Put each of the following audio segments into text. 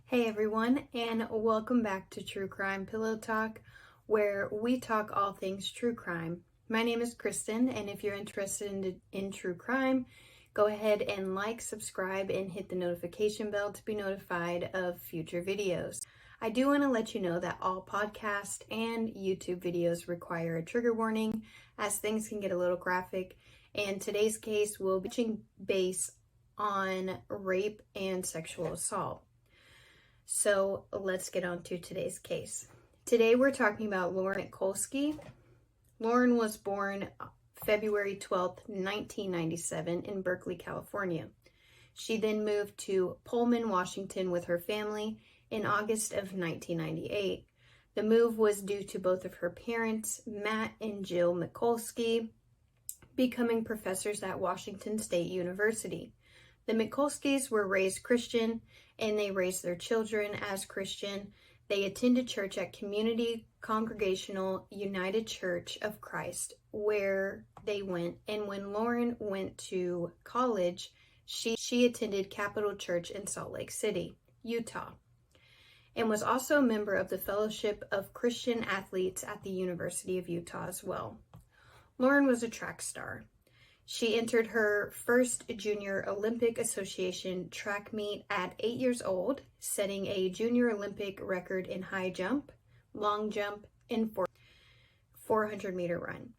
Hey everyone, and welcome back to True Crime Pillow Talk, where we talk all things true crime. My name is Kristen, and if you're interested in true crime, go ahead and like, subscribe, and hit the notification bell to be notified of future videos. I do want to let you know that all podcast and YouTube videos require a trigger warning, as things can get a little graphic, and today's case will be touching base on rape and sexual assault. So let's get on to today's case. Today we're talking about Lauren McCluskey. Lauren was born February 12th, 1997 in Berkeley, California. She then moved to Pullman, Washington with her family in August of 1998. The move was due to both of her parents, Matt and Jill McCluskey, becoming professors at Washington State University. The McCluskeys were raised Christian, and they raised their children as Christian. They attended church at Community Congregational United Church of Christ, where they went. And when Lauren went to college, she attended Capital Church in Salt Lake City, Utah, and was also a member of the Fellowship of Christian Athletes at the University of Utah as well. Lauren was a track star. She entered her first Junior Olympic Association track meet at 8 years old, setting a Junior Olympic record in high jump, long jump, and 400-meter run.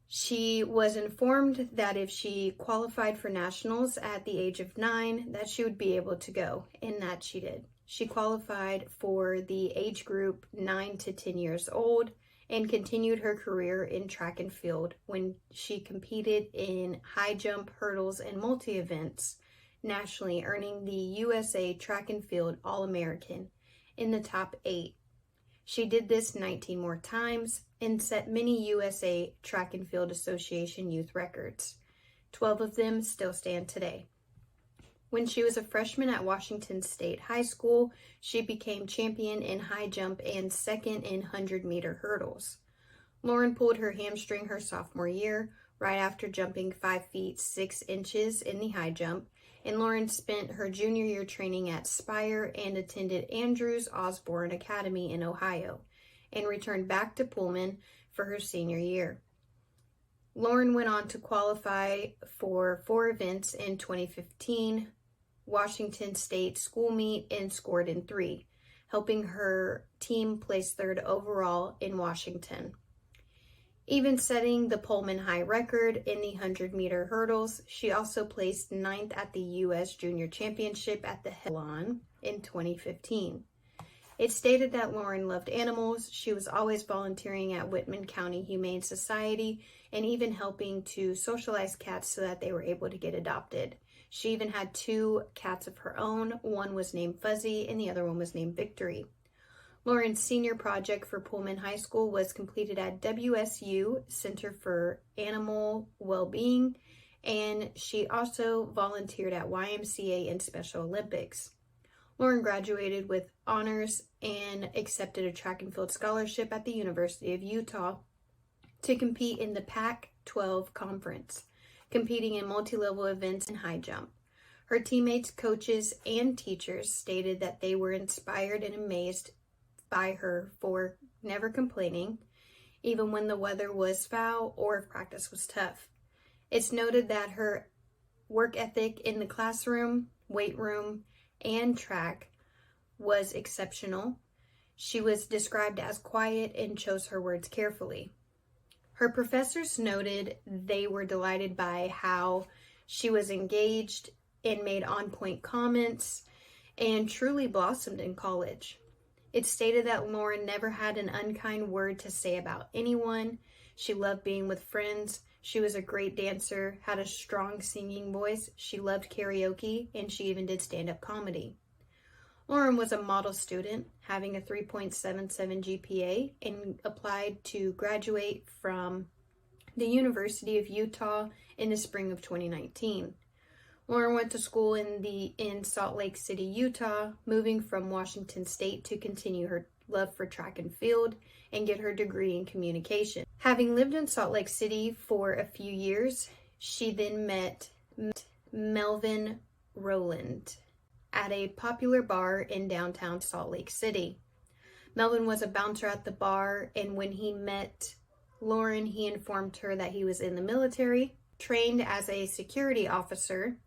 She was informed that if she qualified for nationals at the age of 9, that she would be able to go, and that she did. She qualified for the age group 9 to 10 years old, and continued her career in track and field when she competed in high jump, hurdles, and multi-events nationally, earning the USA Track and Field All-American in the top 8. She did this 19 more times and set many USA Track and Field Association youth records. 12 of them still stand today. When she was a freshman at Washington State High School, she became champion in high jump and second in 100-meter hurdles. Lauren pulled her hamstring her sophomore year, right after jumping 5 feet 6 inches in the high jump, and Lauren spent her junior year training at Spire and attended Andrews Osborne Academy in Ohio, and returned back to Pullman for her senior year. Lauren went on to qualify for 4 events in 2015, Washington State school meet, and scored in 3, helping her team place 3rd overall in Washington. Even setting the Pullman high record in the 100-meter hurdles, she also placed 9th at the U.S. Junior Championship at the Helon in 2015. It stated that Lauren loved animals. She was always volunteering at Whitman County Humane Society and even helping to socialize cats so that they were able to get adopted. She even had 2 cats of her own. One was named Fuzzy and the other one was named Victory. Lauren's senior project for Pullman High School was completed at WSU Center for Animal Well-Being, and she also volunteered at YMCA and Special Olympics. Lauren graduated with honors and accepted a track and field scholarship at the University of Utah to compete in the Pac-12 conference, competing in multi-level events and high jump. Her teammates, coaches, and teachers stated that they were inspired and amazed by her for never complaining, even when the weather was foul or if practice was tough. It's noted that her work ethic in the classroom, weight room, and track was exceptional. She was described as quiet and chose her words carefully. Her professors noted they were delighted by how she was engaged and made on-point comments and truly blossomed in college. It stated that Lauren never had an unkind word to say about anyone. She loved being with friends. She was a great dancer, had a strong singing voice. She loved karaoke, and she even did stand-up comedy. Lauren was a model student, having a 3.77 GPA, and applied to graduate from the University of Utah in the spring of 2019. Lauren went to school in Salt Lake City, Utah, moving from Washington State to continue her love for track and field and get her degree in communication. Having lived in Salt Lake City for a few years, she then met Melvin Rowland at a popular bar in downtown Salt Lake City. Melvin was a bouncer at the bar, and when he met Lauren, he informed her that he was in the military, trained as a security officer,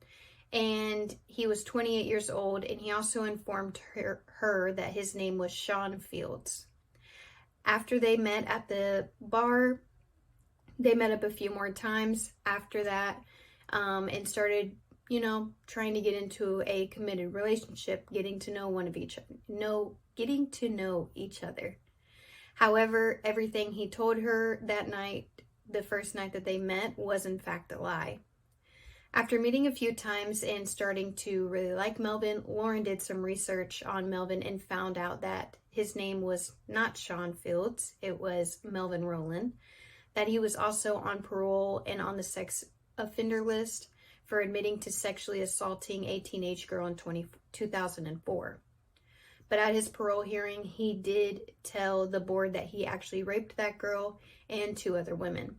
and he was 28 years old, and he also informed her that his name was Sean Fields. After they met at the bar, they met up a few more times after that, and started, trying to get into a committed relationship, getting to know each other. However, everything he told her that night, the first night that they met, was in fact a lie. After meeting a few times and starting to really like Melvin, Lauren did some research on Melvin and found out that his name was not Sean Fields, it was Melvin Rowland, that he was also on parole and on the sex offender list for admitting to sexually assaulting a teenage girl in 2004. But at his parole hearing, he did tell the board that he actually raped that girl and 2 other women.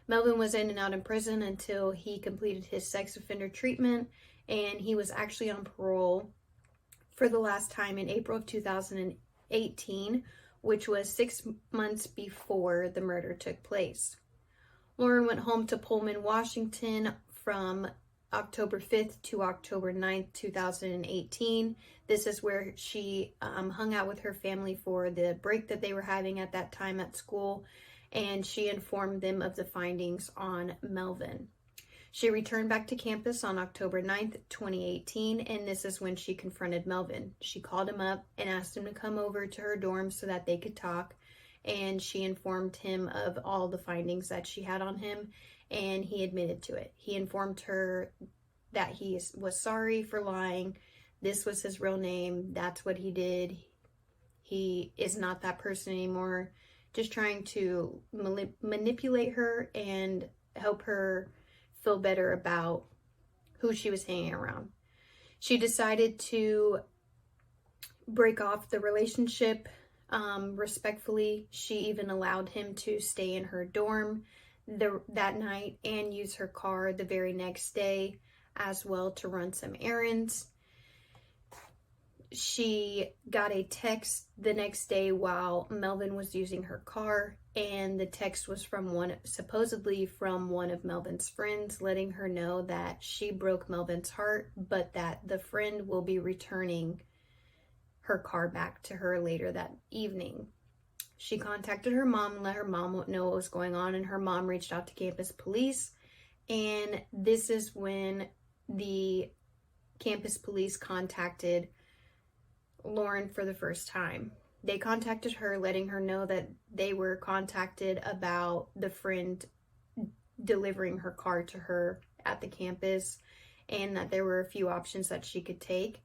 Melvin was in and out in prison until he completed his sex offender treatment, and he was actually on parole for the last time in April of 2018, which was 6 months before the murder took place. Lauren went home to Pullman, Washington from October 5th to October 9th, 2018. This is where she hung out with her family for the break that they were having at that time at school, and she informed them of the findings on Melvin. She returned back to campus on October 9th, 2018, and this is when she confronted Melvin. She called him up and asked him to come over to her dorm so that they could talk, and she informed him of all the findings that she had on him, and he admitted to it. He informed her that he was sorry for lying. This was his real name. That's what he did. He is not that person anymore. Just trying to manipulate her and help her feel better about who she was hanging around. She decided to break off the relationship respectfully. She even allowed him to stay in her dorm that night and use her car the very next day as well to run some errands. She got a text the next day while Melvin was using her car, and the text was supposedly from one of Melvin's friends, letting her know that she broke Melvin's heart, but that the friend will be returning her car back to her later that evening. She contacted her mom and let her mom know what was going on, and her mom reached out to campus police, and this is when the campus police contacted Lauren for the first time. They contacted her, letting her know that they were contacted about the friend delivering her car to her at the campus, and that there were a few options that she could take.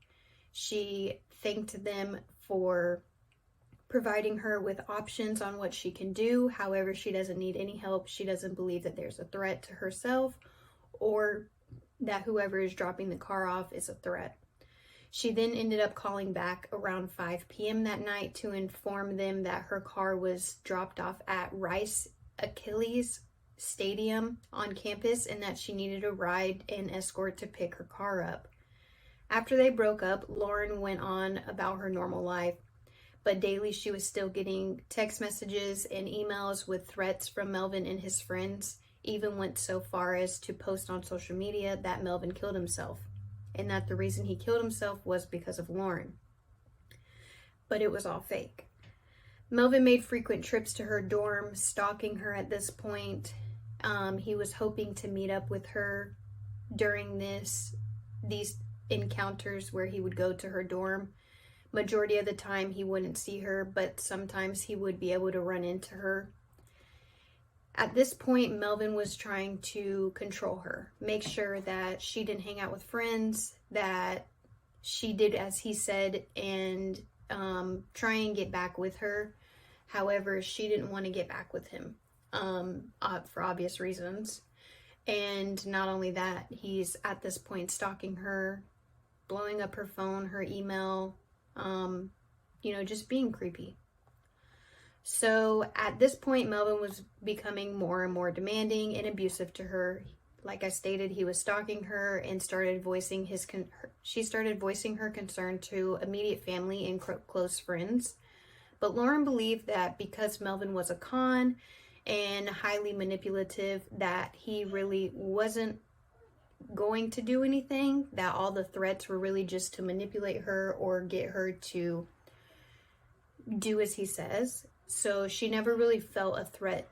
She thanked them for providing her with options on what she can do. However, she doesn't need any help. She doesn't believe that there's a threat to herself or that whoever is dropping the car off is a threat. She then ended up calling back around 5 p.m. that night to inform them that her car was dropped off at Rice Achilles Stadium on campus and that she needed a ride and escort to pick her car up. After they broke up, Lauren went on about her normal life, but daily she was still getting text messages and emails with threats from Melvin and his friends, even went so far as to post on social media that Melvin killed himself, and that the reason he killed himself was because of Lauren. But it was all fake. Melvin made frequent trips to her dorm, stalking her at this point. He was hoping to meet up with her during these encounters where he would go to her dorm. Majority of the time he wouldn't see her, but sometimes he would be able to run into her. At this point, Melvin was trying to control her, make sure that she didn't hang out with friends, that she did as he said, and try and get back with her. However, she didn't want to get back with him for obvious reasons. And not only that, he's at this point stalking her, blowing up her phone, her email, just being creepy. So at this point, Melvin was becoming more and more demanding and abusive to her. like I stated, he was stalking her and she started voicing her concern to immediate family and close friends. But Lauren believed that because Melvin was a con and highly manipulative, that he really wasn't going to do anything, that all the threats were really just to manipulate her or get her to do as he says. So she never really felt a threat.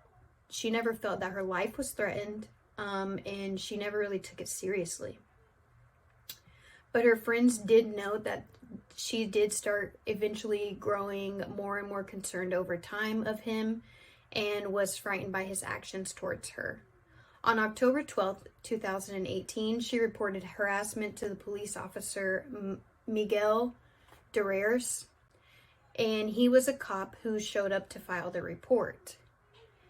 She never felt that her life was threatened, and she never really took it seriously. But her friends did note that she did start eventually growing more and more concerned over time of him and was frightened by his actions towards her. On October 12th, 2018, she reported harassment to the police officer Miguel Durres, and he was a cop who showed up to file the report.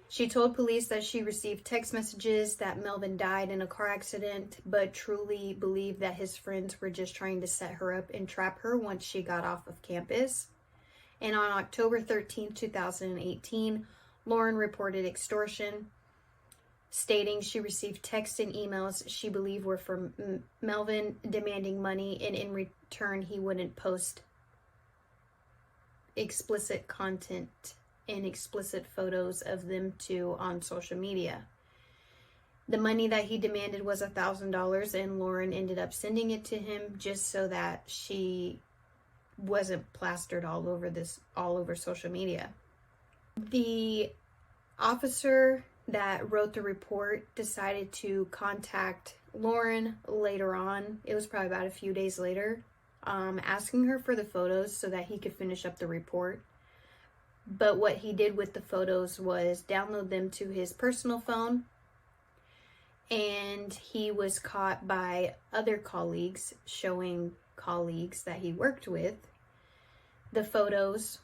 She told police that she received text messages that Melvin died in a car accident, but truly believed that his friends were just trying to set her up and trap her once she got off of campus. And on October 13, 2018, Lauren reported extortion, stating she received texts and emails she believed were from Melvin demanding money, and in return he wouldn't post explicit content and explicit photos of them too on social media. The money that he demanded was $1,000, and Lauren ended up sending it to him just so that she wasn't plastered all over social media. The officer that wrote the report decided to contact Lauren later on. It was probably about a few days later, asking her for the photos so that he could finish up the report. But what he did with the photos was download them to his personal phone, and he was caught by other colleagues showing colleagues that he worked with the photos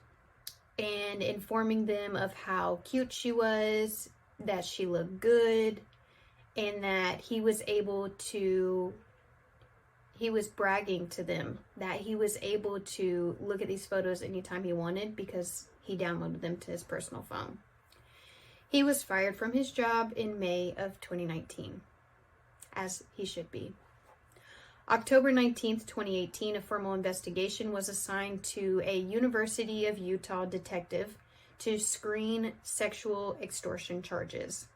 and informing them of how cute she was, that she looked good, and that he was bragging to them that he was able to look at these photos anytime he wanted because he downloaded them to his personal phone. He was fired from his job in May of 2019, as he should be. October 19th, 2018, a formal investigation was assigned to a University of Utah detective to screen sexual extortion charges.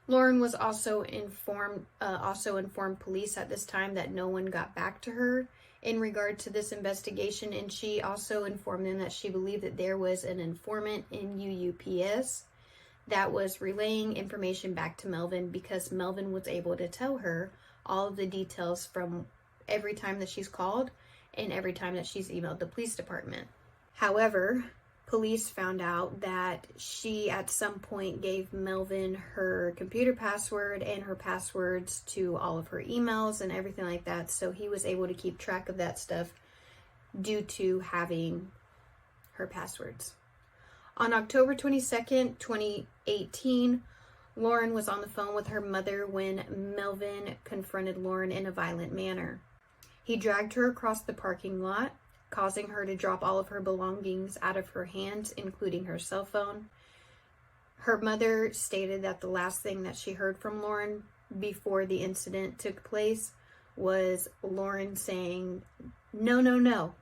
Lauren was also informed police at this time that no one got back to her in regard to this investigation, and she also informed them that she believed that there was an informant in UUPS that was relaying information back to Melvin because Melvin was able to tell her all of the details from every time that she's called and every time that she's emailed the police department. However, police found out that she at some point gave Melvin her computer password and her passwords to all of her emails and everything like that, so he was able to keep track of that stuff due to having her passwords. On October 22nd, 2018, Lauren was on the phone with her mother when Melvin confronted Lauren in a violent manner. He dragged her across the parking lot, causing her to drop all of her belongings out of her hands, including her cell phone. Her mother stated that the last thing that she heard from Lauren before the incident took place was Lauren saying, "No, no, no."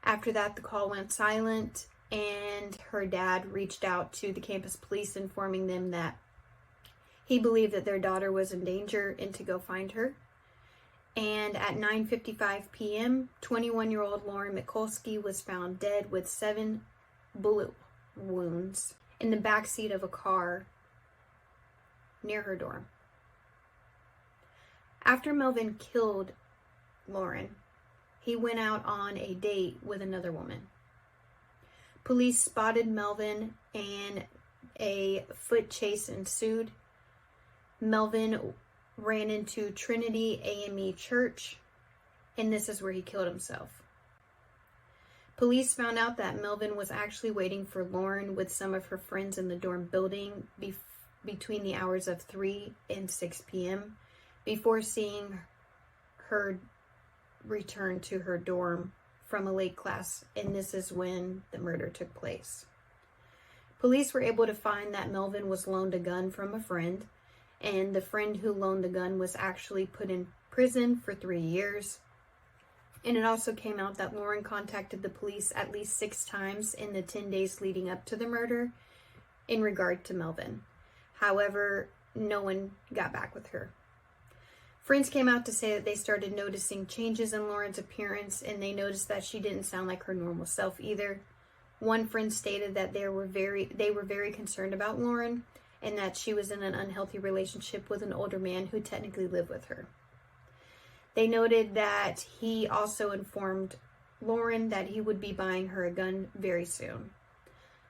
After that, the call went silent, and her dad reached out to the campus police, informing them that he believed that their daughter was in danger and to go find her. And at 9:55 p.m., 21-year-old Lauren McCluskey was found dead with 7 bullet wounds in the backseat of a car near her dorm. After Melvin killed Lauren, he went out on a date with another woman. Police spotted Melvin and a foot chase ensued. Melvin ran into Trinity AME Church, and this is where he killed himself. Police found out that Melvin was actually waiting for Lauren with some of her friends in the dorm building between the hours of 3 and 6 p.m. before seeing her return to her dorm from a late class, and this is when the murder took place. Police were able to find that Melvin was loaned a gun from a friend, and the friend who loaned the gun was actually put in prison for 3 years. And it also came out that Lauren contacted the police at least 6 times in the 10 days leading up to the murder in regard to Melvin. However, no one got back with her. Friends came out to say that they started noticing changes in Lauren's appearance, and they noticed that she didn't sound like her normal self either. One friend stated that they were very concerned about Lauren, and that she was in an unhealthy relationship with an older man who technically lived with her. They noted that he also informed Lauren that he would be buying her a gun very soon.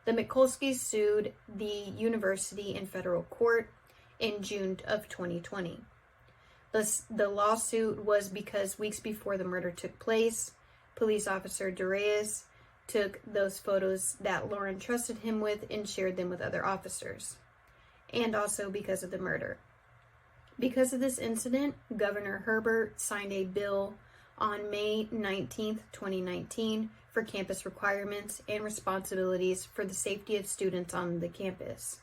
The McCluskeys sued the university in federal court in June of 2020. The lawsuit was because weeks before the murder took place, police officer Darius took those photos that Lauren trusted him with and shared them with other officers, and also because of the murder. Because of this incident, Governor Herbert signed a bill on May 19, 2019 for campus requirements and responsibilities for the safety of students on the campus.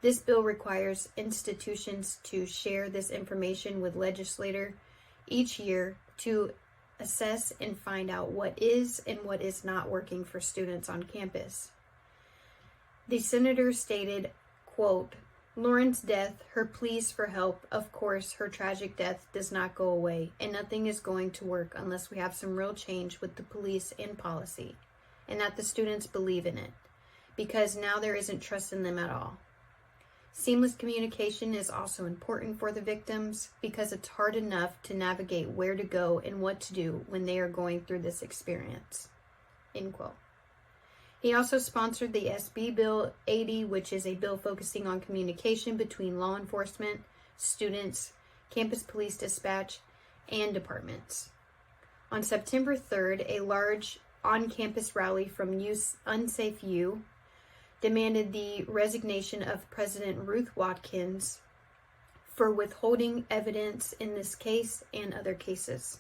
This bill requires institutions to share this information with legislators each year to assess and find out what is and what is not working for students on campus. The senator stated, quote, "Lauren's death, her pleas for help, of course, her tragic death does not go away, and nothing is going to work unless we have some real change with the police and policy, and that the students believe in it, because now there isn't trust in them at all. Seamless communication is also important for the victims because it's hard enough to navigate where to go and what to do when they are going through this experience." End quote. He also sponsored the SB Bill 80, which is a bill focusing on communication between law enforcement, students, campus police dispatch, and departments. On September 3rd, a large on-campus rally from Unsafe U demanded the resignation of President Ruth Watkins for withholding evidence in this case and other cases.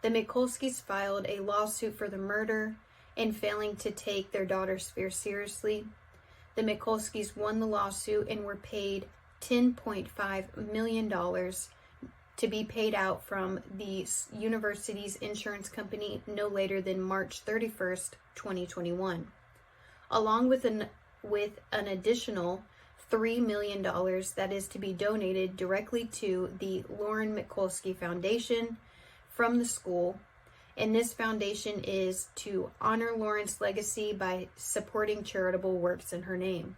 The McCluskeys filed a lawsuit for the murder and failing to take their daughter's fear seriously. The McCluskeys won the lawsuit and were paid $10.5 million to be paid out from the university's insurance company no later than March 31st, 2021. Along with an additional $3 million that is to be donated directly to the Lauren McCluskey Foundation from the school. And this foundation is to honor Lauren's legacy by supporting charitable works in her name.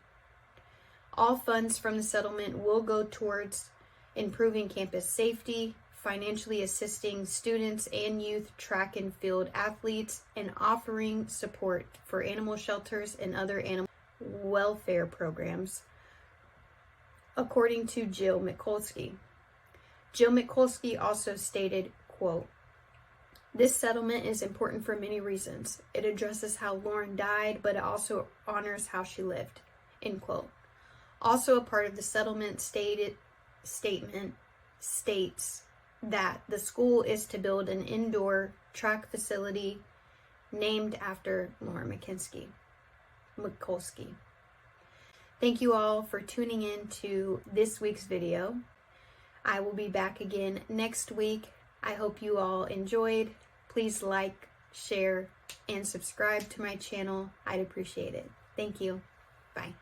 All funds from the settlement will go towards improving campus safety, financially assisting students and youth track and field athletes, and offering support for animal shelters and other animal welfare programs, according to Jill McCluskey. Jill McCluskey also stated, quote, "This settlement is important for many reasons. It addresses how Lauren died, but it also honors how she lived." End quote. Also, a part of the settlement statement states that the school is to build an indoor track facility named after Lauren McClusky. Thank you all for tuning in to this week's video. I will be back again next week. I hope you all enjoyed. Please like, share, and subscribe to my channel. I'd appreciate it. Thank you. Bye.